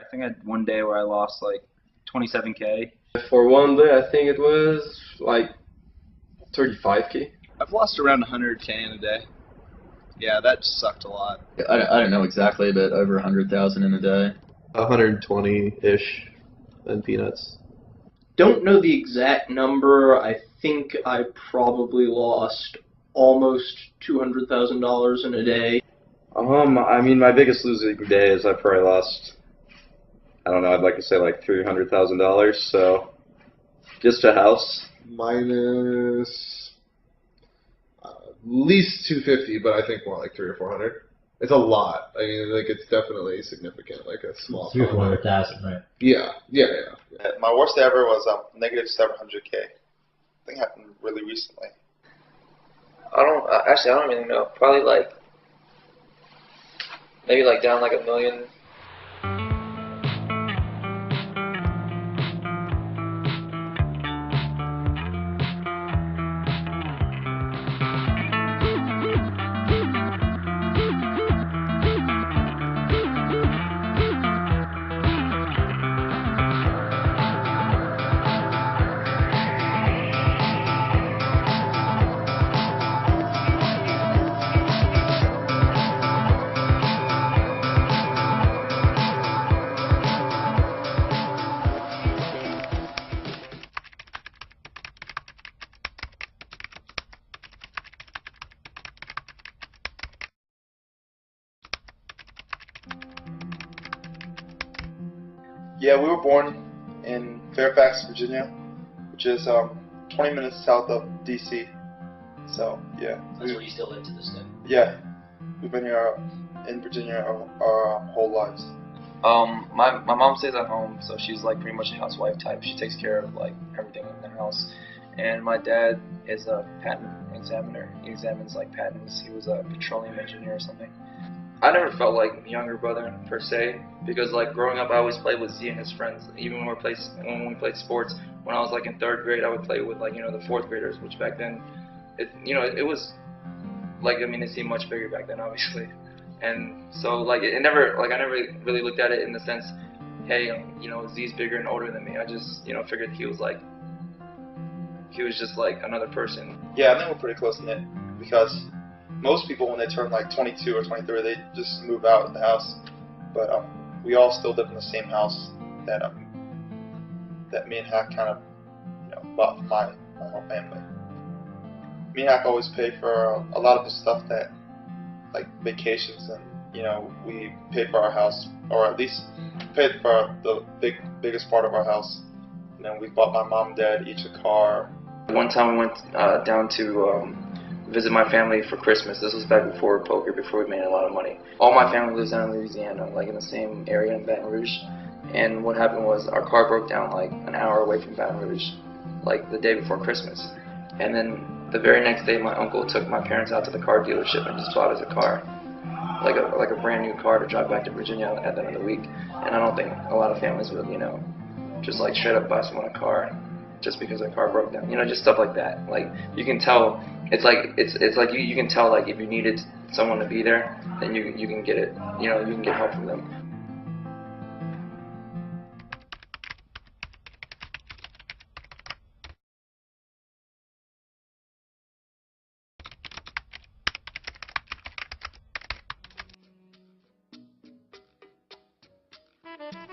I think I had one day where I lost like 27K. For one day, I think it was like 35K. I've lost around 100K in a day. Yeah, that sucked a lot. I don't know exactly, but over 100,000 in a day. 120-ish in peanuts. Don't know the exact number. I think I probably lost almost $200,000 in a day. I mean, my biggest losing day is I probably lost, I don't know, I'd like to say like $300,000, so just a house. Minus at least 250, but I think more like 300 or 400. It's a lot. I mean, like it's definitely significant, like a small. 300 or 400,000, right? Yeah. My worst day ever was negative 700K. I think it happened really recently. I don't really know. Probably like maybe like down like $1 million. Yeah, we were born in Fairfax, Virginia, which is 20 minutes south of DC. So, yeah. That's where you still live to this day? Yeah. We've been here in Virginia our whole lives. My mom stays at home, so she's like pretty much a housewife type. She takes care of like everything in the house. And my dad is a patent examiner. He examines like patents. He was a petroleum engineer or something. I never felt like a younger brother per se, because like growing up I always played with Z and his friends. Even when we played sports, when I was like in 3rd grade, I would play with like, you know, the 4th graders, which back then, it was like, I mean, they seemed much bigger back then, obviously. And so like I never really looked at it in the sense, hey, you know, Z's bigger and older than me. I just, you know, figured he was just like another person. Yeah, I think we're pretty close knit, because most people when they turn like 22 or 23, they just move out of the house. But we all still live in the same house that me and Hack kind of, you know, bought for my whole family. Me and Hack always pay for a lot of the stuff that, like vacations, and you know, we paid for our house, or at least paid for the biggest part of our house. And then we bought my mom and dad each a car. One time we went down to visit my family for Christmas. This was back before poker, before we made a lot of money. All my family lives down in Louisiana, like in the same area in Baton Rouge. And what happened was our car broke down like an hour away from Baton Rouge, like the day before Christmas. And then the very next day, my uncle took my parents out to the car dealership and just bought us a car, like a brand new car to drive back to Virginia at the end of the week. And I don't think a lot of families would, you know, just like straight up buy someone a car just because their car broke down. You know, just stuff like that. Like you can tell. It's like you can tell, like if you needed someone to be there, then you can get it. You know, you can get help from them.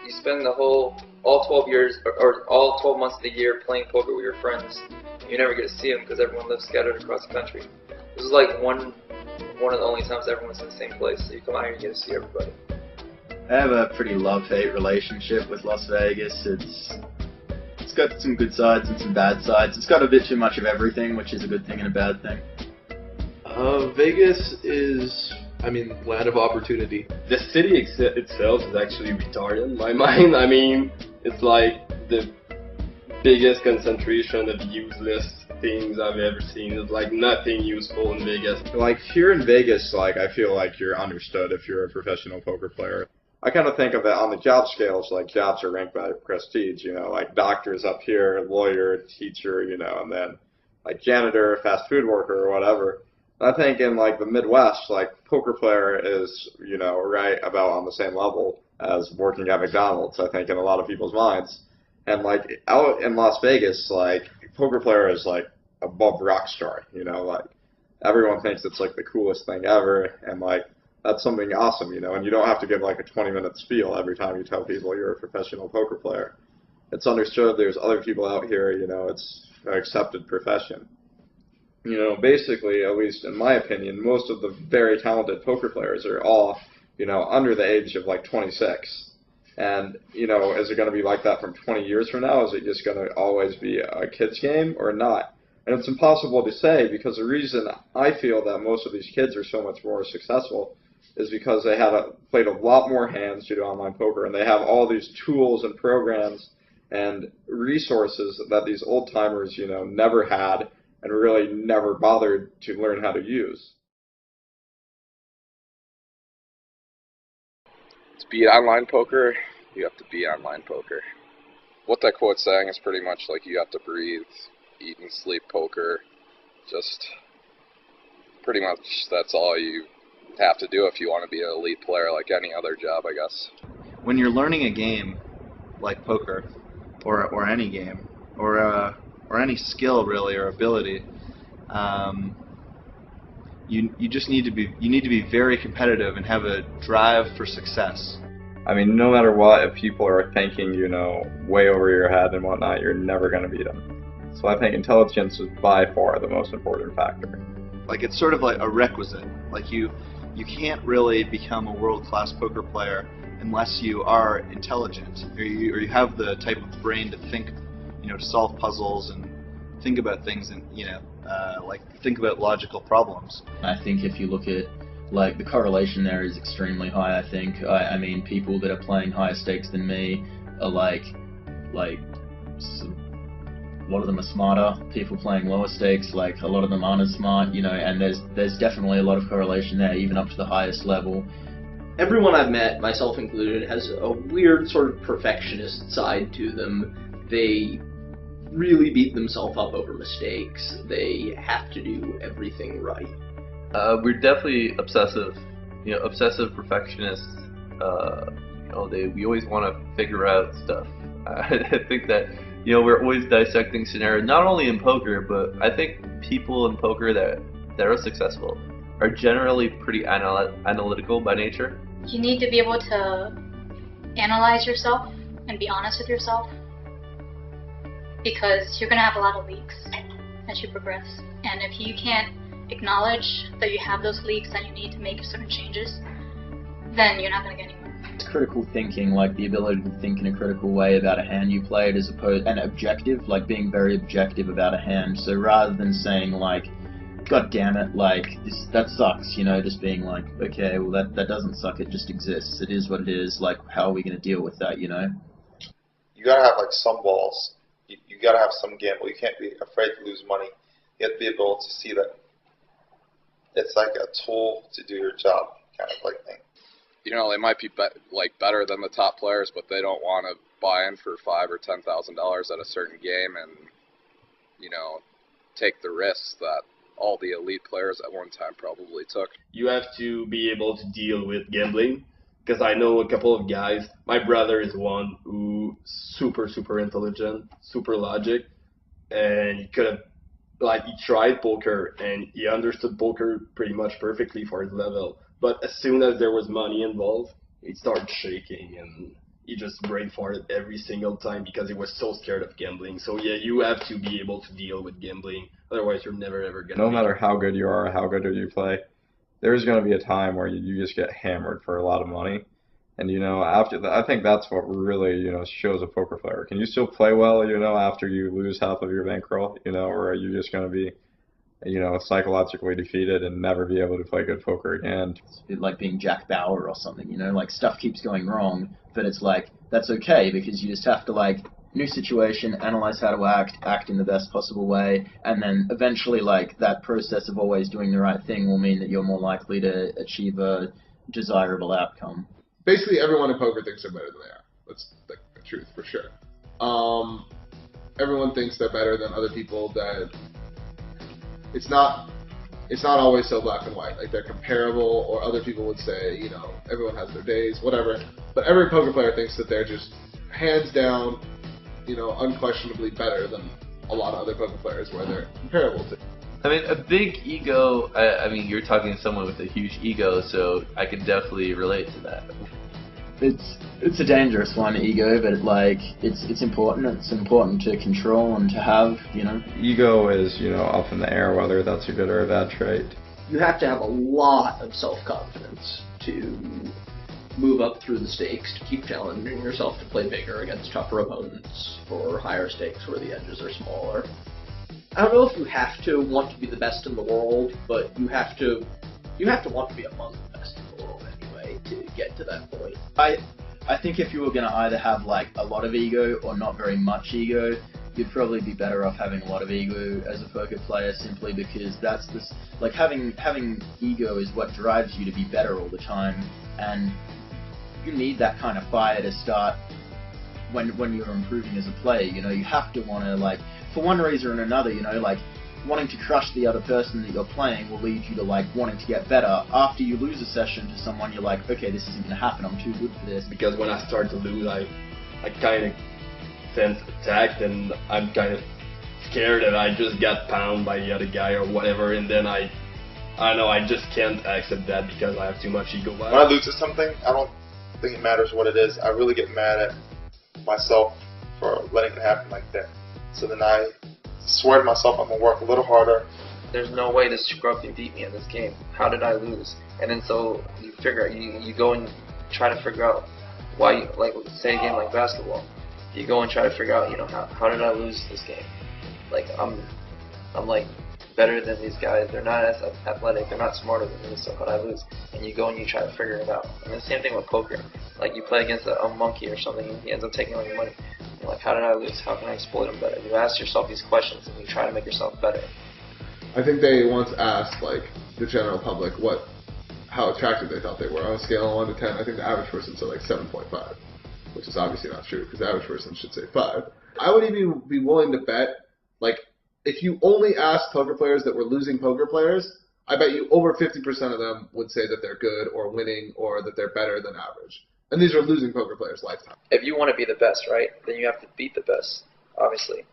You spend all 12 years or all 12 months of the year playing poker with your friends. You never get to see them because everyone lives scattered across the country. This is like one of the only times everyone's in the same place. So you come out here and you get to see everybody. I have a pretty love-hate relationship with Las Vegas. It's got some good sides and some bad sides. It's got a bit too much of everything, which is a good thing and a bad thing. Vegas is, I mean, land of opportunity. The city itself is actually retarded in my mind. I mean, it's like the biggest concentration of useless things I've ever seen. There's like nothing useful in Vegas. Like here in Vegas, like I feel like you're understood if you're a professional poker player. I kind of think of it on the job scales, like jobs are ranked by prestige, you know, like doctors up here, lawyer, teacher, you know, and then like janitor, fast food worker or whatever. I think in like the Midwest, like poker player is, you know, right about on the same level as working at McDonald's, I think, in a lot of people's minds. And like out in Las Vegas, like poker player is like above rock star, you know, like everyone thinks it's like the coolest thing ever, and like that's something awesome, you know, and you don't have to give like a 20-minute spiel every time you tell people you're a professional poker player. It's understood there's other people out here, you know, it's an accepted profession. You know, basically, at least in my opinion, most of the very talented poker players are all, you know, under the age of like 26. And, you know, is it going to be like that from 20 years from now? Is it just going to always be a kid's game or not? And it's impossible to say, because the reason I feel that most of these kids are so much more successful is because they played a lot more hands due to online poker, and they have all these tools and programs and resources that these old-timers, you know, never had and really never bothered to learn how to use. To beat online poker, you have to be online poker. What that quote's saying is pretty much like you have to breathe, eat and sleep poker. Just pretty much that's all you have to do if you want to be an elite player, like any other job, I guess. When you're learning a game like poker, or any game, or any skill really, or ability, you just need to be very competitive and have a drive for success. I mean, no matter what, if people are thinking, you know, way over your head and whatnot, you're never going to beat them. So I think intelligence is by far the most important factor. Like, it's sort of like a requisite. Like, you can't really become a world-class poker player unless you are intelligent, or you have the type of brain to think, you know, to solve puzzles and think about things, and, you know, like think about logical problems. I think if you look at, like, the correlation there is extremely high. I think, I mean, people that are playing higher stakes than me are like a lot of them are smarter. People playing lower stakes, like, a lot of them aren't as smart, you know, and there's definitely a lot of correlation there, even up to the highest level. Everyone I've met, myself included, has a weird sort of perfectionist side to them. They really beat themselves up over mistakes. They have to do everything right. We're definitely obsessive, you know, obsessive perfectionists. You know, we always want to figure out stuff. I think that, you know, we're always dissecting scenarios, not only in poker, but I think people in poker that are successful are generally pretty analytical by nature. You need to be able to analyze yourself and be honest with yourself, because you're going to have a lot of leaks as you progress. And if you can't acknowledge that you have those leaks and you need to make certain changes, then you're not going to get anywhere. It's critical thinking, like the ability to think in a critical way about a hand you played, as opposed, and objective, like being very objective about a hand. So rather than saying like, God damn it, like, that sucks, you know, just being like, okay, well that doesn't suck, it just exists, it is what it is, like, how are we going to deal with that, you know? You gotta have like some balls. You gotta have some gamble. You can't be afraid to lose money. You have to be able to see that it's like a tool to do your job, kind of like thing. You know, they might be better than the top players, but they don't want to buy in for $5,000 or $10,000 at a certain game and, you know, take the risks that all the elite players at one time probably took. You have to be able to deal with gambling, because I know a couple of guys. My brother is one who super intelligent, super logic, and he could have, like, he tried poker and he understood poker pretty much perfectly for his level. But as soon as there was money involved, he started shaking and he just brain farted every single time because he was so scared of gambling. So yeah, you have to be able to deal with gambling. Otherwise, you're never ever gonna. No matter how good you are or how good you play, there's going to be a time where you just get hammered for a lot of money. And, you know, after that, I think that's what really, you know, shows a poker player. Can you still play well, you know, after you lose half of your bankroll, you know, or are you just going to be, you know, psychologically defeated and never be able to play good poker again? It's a bit like being Jack Bauer or something, you know, like stuff keeps going wrong, but it's like, that's okay, because you just have to, like, new situation, analyze how to act in the best possible way, and then eventually, like, that process of always doing the right thing will mean that you're more likely to achieve a desirable outcome. Basically, everyone in poker thinks they're better than they are. That's like the truth, for sure. Everyone thinks they're better than other people. That it's not it's not always so black and white. Like they're comparable, or other people would say, you know, everyone has their days, whatever. But every poker player thinks that they're just hands down, you know, unquestionably better than a lot of other poker players where they're comparable to. I mean, a big ego. I mean, you're talking to someone with a huge ego, so I can definitely relate to that. It's a dangerous one, ego, but like it's important. It's important to control and to have, you know. Ego is, you know, up in the air whether that's a good or a bad trait. You have to have a lot of self-confidence to move up through the stakes, to keep challenging yourself to play bigger against tougher opponents for higher stakes where the edges are smaller. I don't know if you have to want to be the best in the world, but you have to want to be among the best in the world anyway to get to that point. I think if you were going to either have like a lot of ego or not very much ego, you'd probably be better off having a lot of ego as a poker player, simply because that's this, like having ego is what drives you to be better all the time, and you need that kind of fire to start when you're improving as a player. You know, you have to want to, like, for one reason or another, you know, like wanting to crush the other person that you're playing will lead you to like wanting to get better. After you lose a session to someone, you're like, okay, this isn't going to happen, I'm too good for this. Because when I start to lose, I kind of sense attacked, and I'm kind of scared that I just got pounded by the other guy or whatever, and then I don't know, I just can't accept that because I have too much ego. When I lose to something, I don't think it matters what it is. I really get mad at myself for letting it happen like that. So then I swear to myself I'm going to work a little harder. There's no way this scrub can beat me in this game. How did I lose? And then so you figure out, you go and try to figure out why, you, like say a game like basketball, you go and try to figure out, you know, how did I lose this game? Like I'm like better than these guys. They're not as athletic. They're not smarter than me. So how did I lose? And you go and you try to figure it out. And the same thing with poker. Like you play against a monkey or something, and he ends up taking all your money. You're like, how did I lose? How can I exploit him better? You ask yourself these questions and you try to make yourself better. I think they once asked like the general public how attractive they thought they were on a scale of 1 to 10. I think the average person said like 7.5, which is obviously not true because the average person should say 5. I would even be willing to bet, like, if you only asked poker players that were losing poker players, I bet you over 50% of them would say that they're good or winning or that they're better than average. And these are losing poker players' lifetime. If you want to be the best, right, then you have to beat the best, obviously.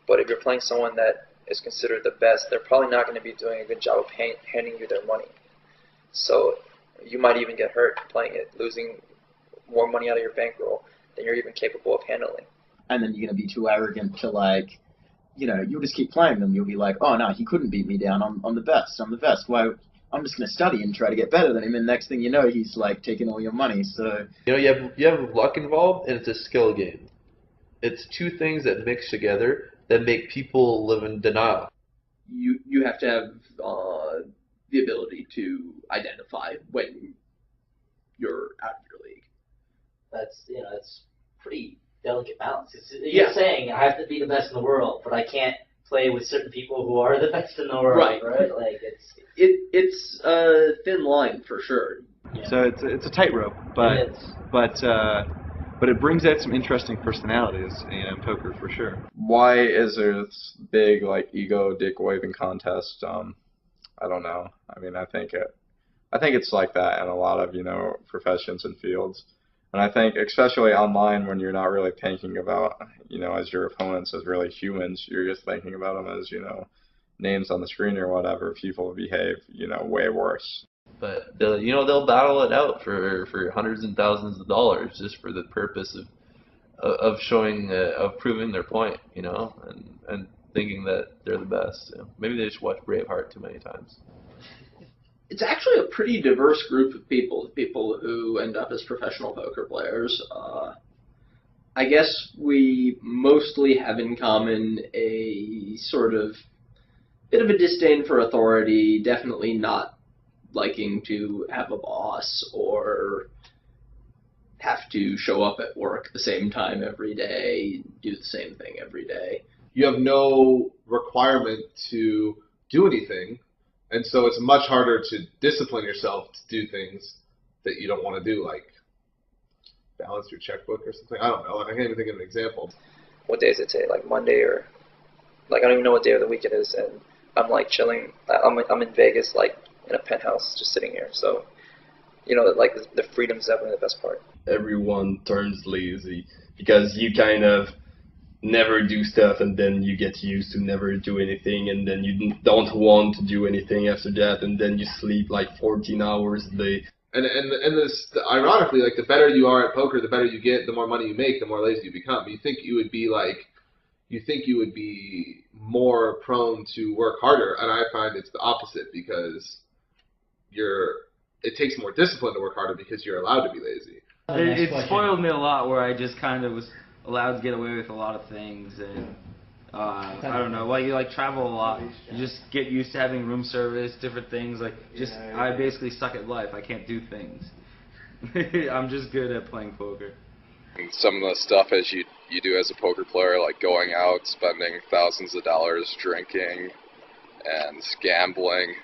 But if you're playing someone that is considered the best, they're probably not going to be doing a good job of handing you their money. So you might even get hurt playing it, losing more money out of your bankroll than you're even capable of handling. And then you're going to be too arrogant to, like, you know, you'll just keep playing them. You'll be like, oh no, he couldn't beat me down. I'm the best. I'm the best. Why? I'm just going to study and try to get better than him. And next thing you know, he's like taking all your money. So you know, you have luck involved, and it's a skill game. It's two things that mix together that make people live in denial. You have to have the ability to identify when you're out of your league. That's pretty delicate balance. You're saying I have to be the best in the world, but I can't play with certain people who are the best in the world, right? Like it's a thin line for sure. Yeah. So it's a tightrope, but it brings out some interesting personalities, you know, in poker for sure. Why is there this big like ego dick waving contest? I don't know. I mean, I think it's like that in a lot of, you know, professions and fields. And I think, especially online, when you're not really thinking about, you know, as your opponents as really humans, you're just thinking about them as, you know, names on the screen or whatever. People behave, you know, way worse. But they'll battle it out for hundreds and thousands of dollars just for the purpose of showing of proving their point, you know, and thinking that they're the best. You know? Maybe they just watch Braveheart too many times. It's actually a pretty diverse group of people who end up as professional poker players. I guess we mostly have in common a sort of bit of a disdain for authority, definitely not liking to have a boss or have to show up at work at the same time every day, do the same thing every day. You have no requirement to do anything. And so it's much harder to discipline yourself to do things that you don't want to do, like balance your checkbook or something. I don't know. I can't even think of an example. What day is it today? Like Monday or... Like I don't even know what day of the week it is. And I'm like chilling. I'm in Vegas, like in a penthouse, just sitting here. So, you know, like the freedom's definitely the best part. Everyone turns lazy because you kind of never do stuff, and then you get used to never do anything, and then you don't want to do anything after that, and then you sleep like 14 hours a day. And this, ironically, like the better you are at poker, the better you get, the more money you make, the more lazy you become. You think you would be more prone to work harder, and I find it's the opposite because it takes more discipline to work harder because you're allowed to be lazy. It spoiled me a lot where I just kind of was allowed to get away with a lot of things, and I don't know, you like travel a lot, you just get used to having room service, different things, like I basically suck at life. I can't do things. I'm just good at playing poker. And some of the stuff as you do as a poker player, like going out, spending thousands of dollars drinking and gambling,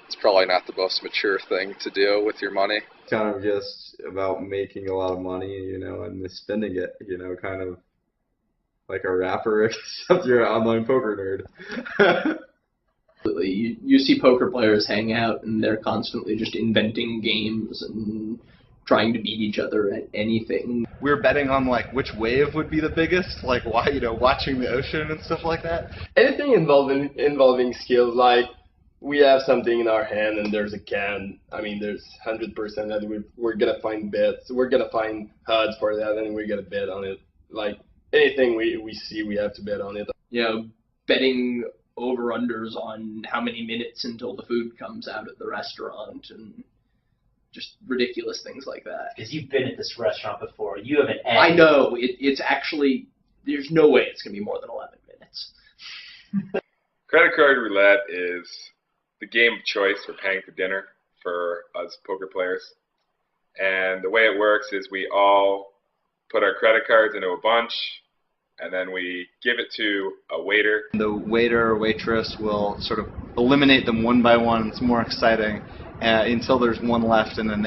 it's probably not the most mature thing to do with your money. Kind of just about making a lot of money, you know, and spending it, you know, kind of like a rapper, except you're an online poker nerd. Absolutely. You see poker players hang out, and they're constantly just inventing games and trying to beat each other at anything. We were betting on like which wave would be the biggest, like why, you know, watching the ocean and stuff like that. Anything involving skills, like we have something in our hand and there's a can. I mean, there's 100% that we're gonna find bets. We're gonna find HUDs for that, and we're gonna bet on it. Like anything we see, we have to bet on it. You know, betting over-unders on how many minutes until the food comes out at the restaurant, and just ridiculous things like that. Because you've been at this restaurant before. You have an edge. I know. It's actually, there's no way it's going to be more than 11 minutes. Credit card roulette is the game of choice for paying for dinner for us poker players. And the way it works is we all put our credit cards into a bunch, and then we give it to a waiter. The waiter or waitress will sort of eliminate them one by one. It's more exciting until there's one left, and then